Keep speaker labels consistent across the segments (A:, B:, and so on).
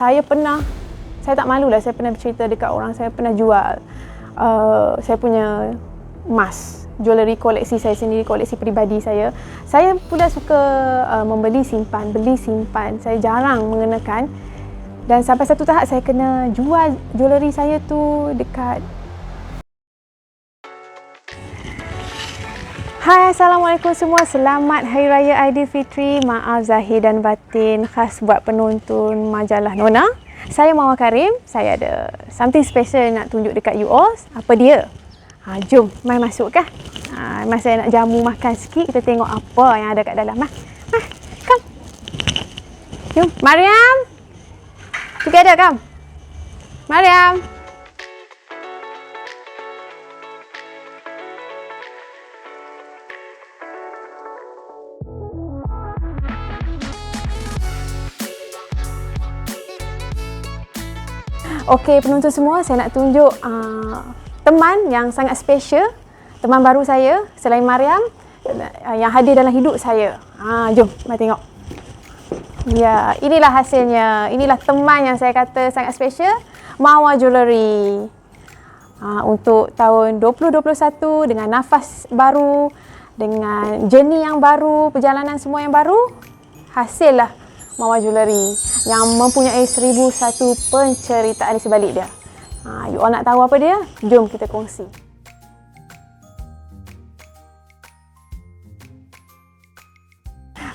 A: Saya tak malulah, saya pernah bercerita dekat orang, saya pernah jual saya punya emas, jewellery koleksi saya sendiri, koleksi peribadi saya. Saya pula suka beli simpan. Saya jarang mengenakan. Dan sampai satu tahap saya kena jual jewellery saya tu dekat. Hai, Assalamualaikum semua. Selamat Hari Raya Aidilfitri. Maaf zahir dan batin, khas buat penonton majalah Nona. Saya Mawar Karim. Saya ada something special nak tunjuk dekat you all. Apa dia? Jom, mai masuk kah? Mas saya nak jamu makan sikit. Kita tengok apa yang ada kat dalam. Come. Jom, Mariam. Together, come. Mariam. Okey, penonton semua, saya nak tunjuk teman yang sangat special, teman baru saya selain Mariam, yang hadir dalam hidup saya. Jom, mari tengok. Ya, inilah hasilnya. Inilah teman yang saya kata sangat special, Mawar Jewellery. Untuk tahun 2021 dengan nafas baru, dengan journey yang baru, perjalanan semua yang baru, hasillah Mawar Jewellery yang mempunyai 1001 penceritaan di sebalik dia. You all nak tahu apa dia? Jom kita kongsi.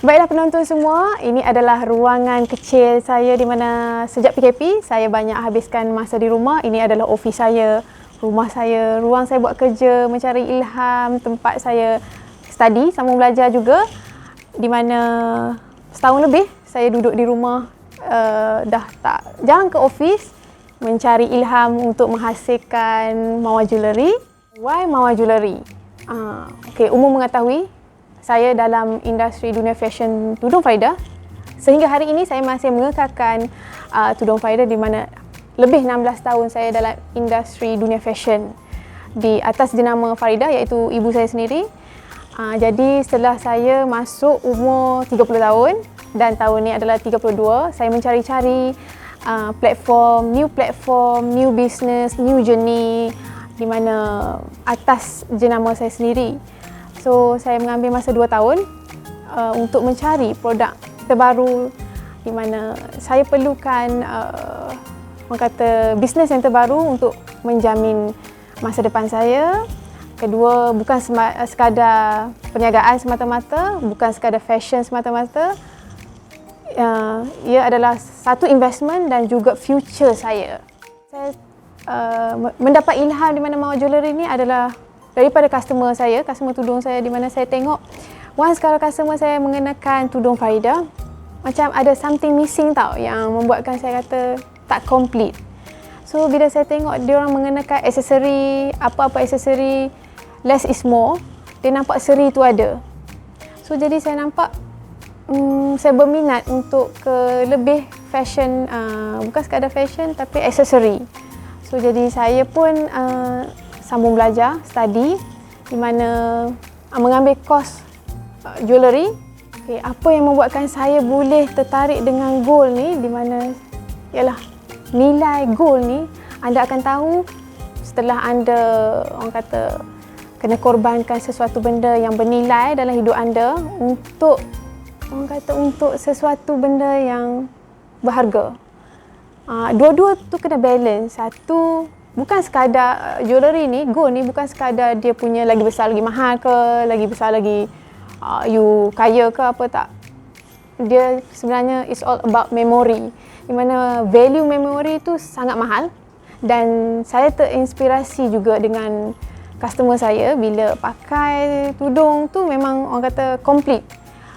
A: Baiklah penonton semua, ini adalah ruangan kecil saya di mana sejak PKP saya banyak habiskan masa di rumah. Ini adalah office saya, rumah saya, ruang saya buat kerja, mencari ilham, tempat saya study, sambung belajar juga, di mana setahun lebih saya duduk di rumah, dah tak jarang ke office, mencari ilham untuk menghasilkan Mawar Jewellery. Why Mawar Jewellery? Okay, umum mengetahui saya dalam industri dunia fashion tudung Farida. Sehingga hari ini saya masih mengekalkan tudung Farida, di mana lebih 16 tahun saya dalam industri dunia fashion di atas jenama Farida, iaitu ibu saya sendiri. Jadi setelah saya masuk umur 30 tahun dan tahun ni adalah 32, saya mencari-cari platform, new business, new journey, di mana atas jenama saya sendiri. So saya mengambil masa 2 tahun untuk mencari produk terbaru, di mana saya perlukan orang kata bisnes yang terbaru untuk menjamin masa depan saya. Kedua, bukan sekadar perniagaan semata-mata, bukan sekadar fashion semata-mata. Ia adalah satu investment dan juga future saya. Saya mendapat ilham di mana Mawar Jewellery ni adalah daripada customer tudung saya, di mana saya tengok once kalau customer saya mengenakan tudung Farida, macam ada something missing tau, yang membuatkan saya kata tak complete. So bila saya tengok dia orang mengenakan aksesori, apa-apa aksesori, less is more, dia nampak seri tu ada. So jadi saya nampak saya berminat untuk ke lebih fashion, bukan sekadar fashion tapi aksesori. So jadi saya pun sambung belajar, study, di mana mengambil kos jewellery. Okay, apa yang membuatkan saya boleh tertarik dengan gold ni, di mana ialah nilai gold ni anda akan tahu setelah anda orang kata kena korbankan sesuatu benda yang bernilai dalam hidup anda untuk orang kata untuk sesuatu benda yang berharga. Dua-dua tu kena balance. Satu, bukan sekadar jewellery ni, gold ni bukan sekadar dia punya lagi besar lagi mahal ke, lagi besar lagi you kaya ke apa, tak. Dia sebenarnya is all about memory, di mana value memory tu sangat mahal. Dan saya terinspirasi juga dengan customer saya bila pakai tudung tu memang orang kata complete.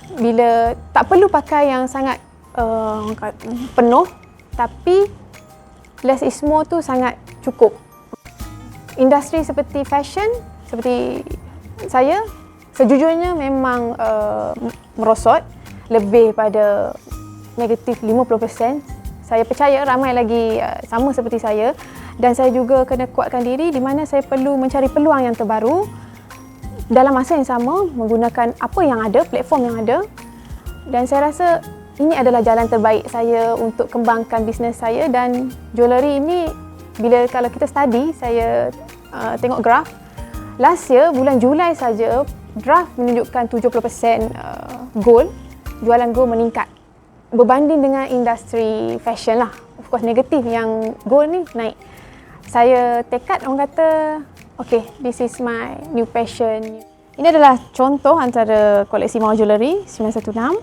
A: Bila tak perlu pakai yang sangat penuh, tapi less is more tu sangat cukup. Industri seperti fashion, seperti saya, sejujurnya memang merosot lebih pada negatif 50%. Saya percaya ramai lagi sama seperti saya, dan saya juga kena kuatkan diri di mana saya perlu mencari peluang yang terbaru dalam masa yang sama, menggunakan apa yang ada, platform yang ada. Dan saya rasa ini adalah jalan terbaik saya untuk kembangkan bisnes saya. Dan jewellery ini, kalau kita study, saya tengok graf, last year bulan Julai saja draft menunjukkan 70% gold, jualan gold meningkat berbanding dengan industri fashion lah. Of course negatif, yang gold ni naik. Saya tekad, orang kata okay, this is my new passion. Ini adalah contoh antara koleksi Mawar Jewellery 916.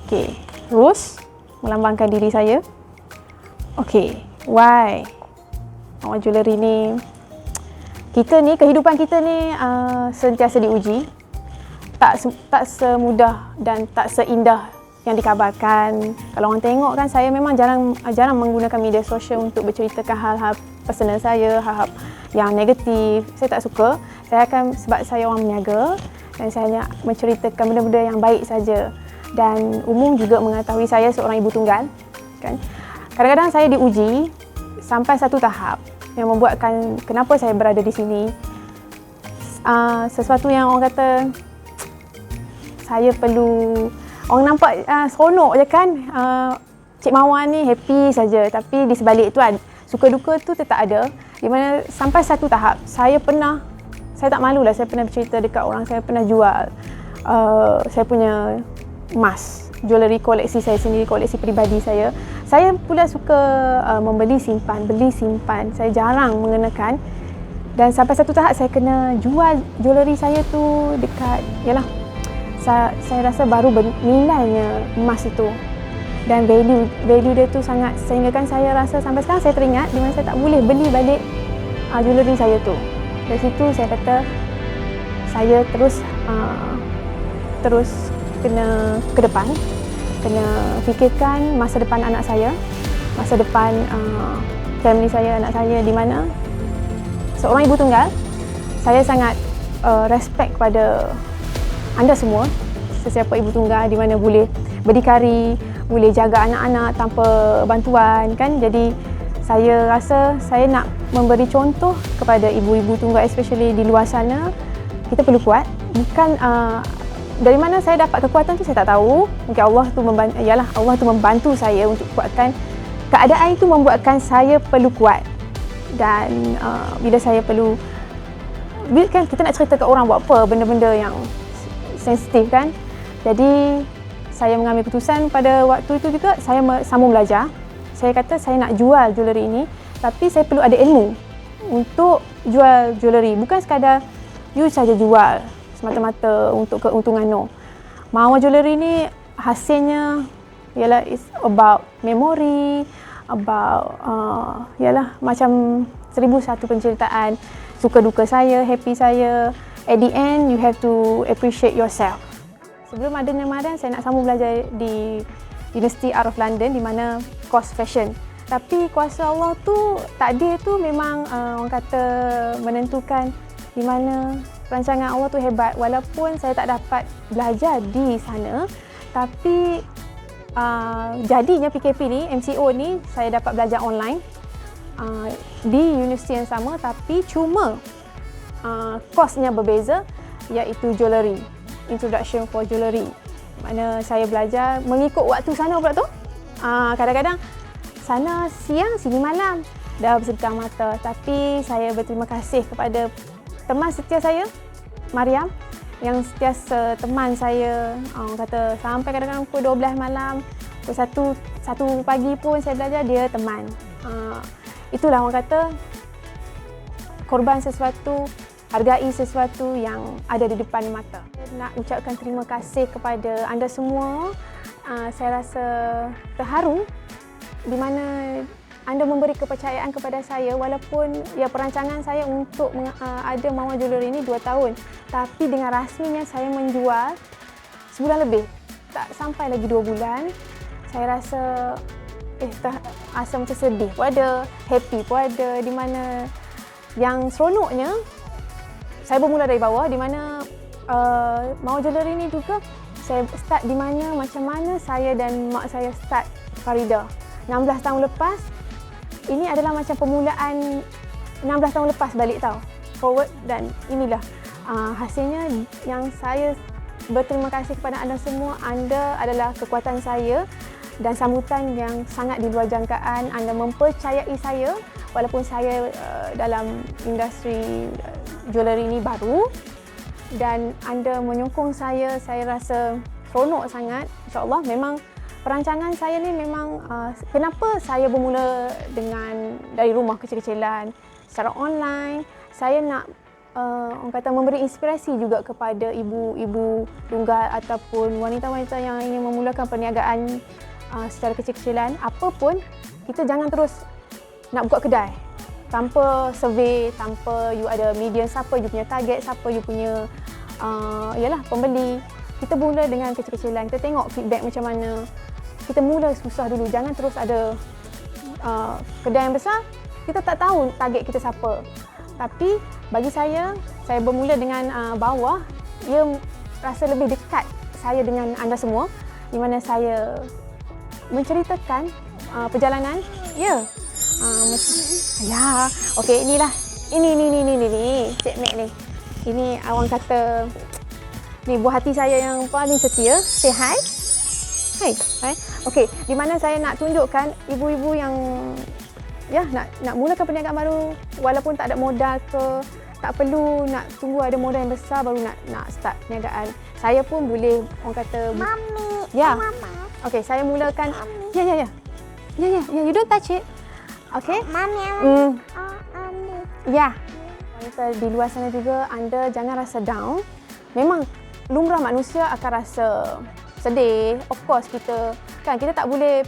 A: Okay, rose melambangkan diri saya. Okay, why Mawar Jewellery ni, kehidupan kita ni sentiasa diuji. Tak semudah dan tak seindah yang dikabarkan. Kalau orang tengok kan, saya memang jarang menggunakan media sosial untuk berceritakan hal-hal personal saya, hal-hal yang negatif. Saya tak suka. Sebab saya orang berniaga dan saya hanya menceritakan benda-benda yang baik saja. Dan umum juga mengetahui saya seorang ibu tunggal, kan. Kadang-kadang saya diuji sampai satu tahap yang membuatkan kenapa saya berada di sini. Sesuatu yang orang kata saya perlu, orang nampak seronok je kan, Cik Mawar ni happy saja, tapi di sebalik tu suka duka tu tetap ada. Di mana sampai satu tahap saya tak malulah, saya pernah bercerita dekat orang, saya pernah jual saya punya emas, jewellery koleksi saya sendiri, koleksi peribadi saya. Saya pula suka beli simpan. Saya jarang mengenakan. Dan sampai satu tahap saya kena jual jewellery saya tu dekat, saya rasa baru nilainya emas itu. Dan value dia tu sangat, sehingga kan saya rasa sampai sekarang saya teringat di mana saya tak boleh beli balik jewellery saya tu. Dari situ saya kata saya terus kena ke depan, kena fikirkan masa depan anak saya, masa depan family saya, anak saya, di mana seorang ibu tunggal. Saya sangat respect kepada anda semua, sesiapa ibu tunggal, di mana boleh berdikari, boleh jaga anak-anak tanpa bantuan, kan. Jadi saya rasa saya nak memberi contoh kepada ibu-ibu tunggal, especially di luar sana. Kita perlu kuat. Bukan dari mana saya dapat kekuatan tu saya tak tahu. Mungkin Allah tu membantu saya untuk kuatkan. Keadaan itu membuatkan saya perlu kuat. Dan bila saya perlu, kan kita nak cerita ke orang buat apa, benda-benda yang sensitif, kan. Jadi saya mengambil keputusan pada waktu itu juga, saya sambung belajar. Saya kata saya nak jual jewellery ini, tapi saya perlu ada ilmu untuk jual jewellery. Bukan sekadar you saja jual semata-mata untuk keuntungan, no. Mawar Jewellery ni hasilnya it's about memory, about macam 1001 penceritaan suka duka saya, happy saya. At the end, you have to appreciate yourself. Sebelum ada Ramadan, saya nak sambung belajar di University Art of London, di mana course fashion. Tapi kuasa Allah tu, takdir tu memang orang kata menentukan, di mana rancangan Allah tu hebat. Walaupun saya tak dapat belajar di sana, tapi jadinya PKP ni, MCO ni, saya dapat belajar online di universiti yang sama, tapi cuma course-nya berbeza, iaitu jewellery, Introduction for Jewellery. Mana saya belajar mengikut waktu sana pula tu. Kadang-kadang sana siang, sini malam, dah bersedekah mata. Tapi saya berterima kasih kepada teman setia saya, Mariam, yang sentiasa teman saya. Orang kata sampai kadang-kadang pukul 12 malam, pukul 1 pagi pun saya belajar, dia teman. Itulah orang kata, korban sesuatu, hargai sesuatu yang ada di depan mata. Nak ucapkan terima kasih kepada anda semua. Saya rasa terharu di mana anda memberi kepercayaan kepada saya, walaupun perancangan saya untuk ada Mawar Jewellery ini 2 tahun. Tapi dengan rasminya saya menjual sebulan lebih. Tak sampai lagi 2 bulan. Saya rasa rasa macam sedih pun ada, happy pun ada, di mana yang seronoknya saya bermula dari bawah, di mana Mawar Jewellery ni juga saya start di mana, macam mana saya dan mak saya start Farida 16 tahun lepas. Ini adalah macam permulaan 16 tahun lepas balik tau, forward. Dan inilah hasilnya yang saya berterima kasih kepada anda semua. Anda adalah kekuatan saya dan sambutan yang sangat di luar jangkaan. Anda mempercayai saya walaupun saya dalam industri jewellery ini baru, dan anda menyokong saya rasa seronok sangat. InsyaAllah. Memang perancangan saya ni memang kenapa saya bermula dengan dari rumah kecil-kecilan secara online. Saya nak orang kata memberi inspirasi juga kepada ibu-ibu tunggal ataupun wanita-wanita yang ingin memulakan perniagaan secara kecil-kecilan. Apa pun, kita jangan terus nak buka kedai tanpa survey, tanpa you ada media, siapa you punya target, siapa you punya pembeli. Kita mula dengan kecil-kecilan, kita tengok feedback macam mana. Kita mula susah dulu, jangan terus ada kedai yang besar, kita tak tahu target kita siapa. Tapi bagi saya bermula dengan bawah, ia rasa lebih dekat saya dengan anda semua, di mana saya menceritakan perjalanan. Okey, inilah. Ini Cik Mek ni. Ini orang kata ni buah hati saya yang paling setia. Say hi. Hai. Okey, di mana saya nak tunjukkan ibu-ibu yang nak mulakan perniagaan baru walaupun tak ada modal ke, tak perlu nak tunggu ada modal yang besar baru nak start perniagaan. Saya pun boleh orang kata
B: Mami.
A: Mama.
B: Mama.
A: Okey, saya mulakan.
B: Mami.
A: Ya, you don't touch it. Okey.
B: Mami.
A: Ya. Wanita di luar sana juga, anda jangan rasa down. Memang lumrah manusia akan rasa sedih. Of course kita tak boleh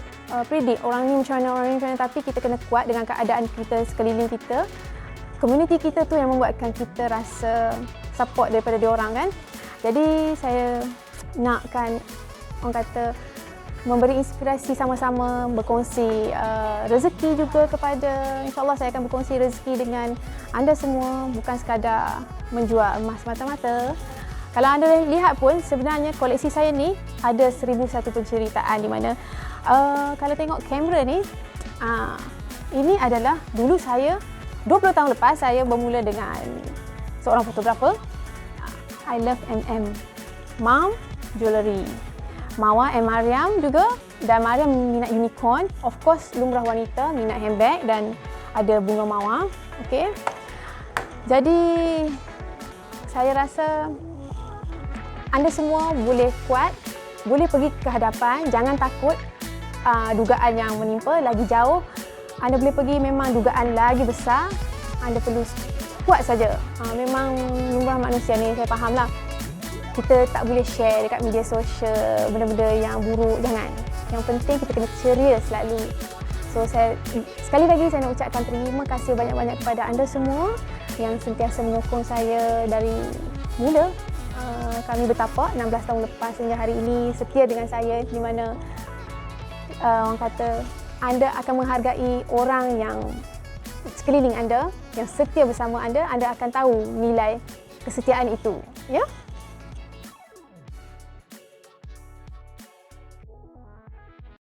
A: predict orang ni macam mana, tapi kita kena kuat dengan keadaan kita sekeliling kita. Komuniti kita tu yang membuatkan kita rasa support daripada diorang kan. Jadi saya nakkan orang kata memberi inspirasi sama-sama, berkongsi rezeki juga kepada, insyaAllah saya akan berkongsi rezeki dengan anda semua, bukan sekadar menjual emas mata-mata. Kalau anda lihat pun sebenarnya koleksi saya ni ada 1001 penceritaan, di mana kalau tengok kamera ni, ini adalah dulu saya 20 tahun lepas saya bermula dengan seorang fotografer. I love MM, Mom Jewellery. Mawar and Mariam juga, dan Mariam minat unicorn. Of course lumrah wanita minat handbag dan ada bunga mawar. Okey. Jadi saya rasa anda semua boleh kuat, boleh pergi ke hadapan, jangan takut dugaan yang menimpa lagi jauh. Anda boleh pergi memang dugaan lagi besar, anda perlu kuat saja. Memang lumrah manusia ni, saya fahamlah. Kita tak boleh share dekat media sosial benda-benda yang buruk, jangan. Yang penting kita kena ceria selalu. So sekali lagi saya nak ucapkan terima kasih banyak-banyak kepada anda semua yang sentiasa menyokong saya dari mula. Kami bertapak 16 tahun lepas hingga hari ini setia dengan saya, di mana orang kata anda akan menghargai orang yang sekeliling anda, yang setia bersama anda akan tahu nilai kesetiaan itu. Ya?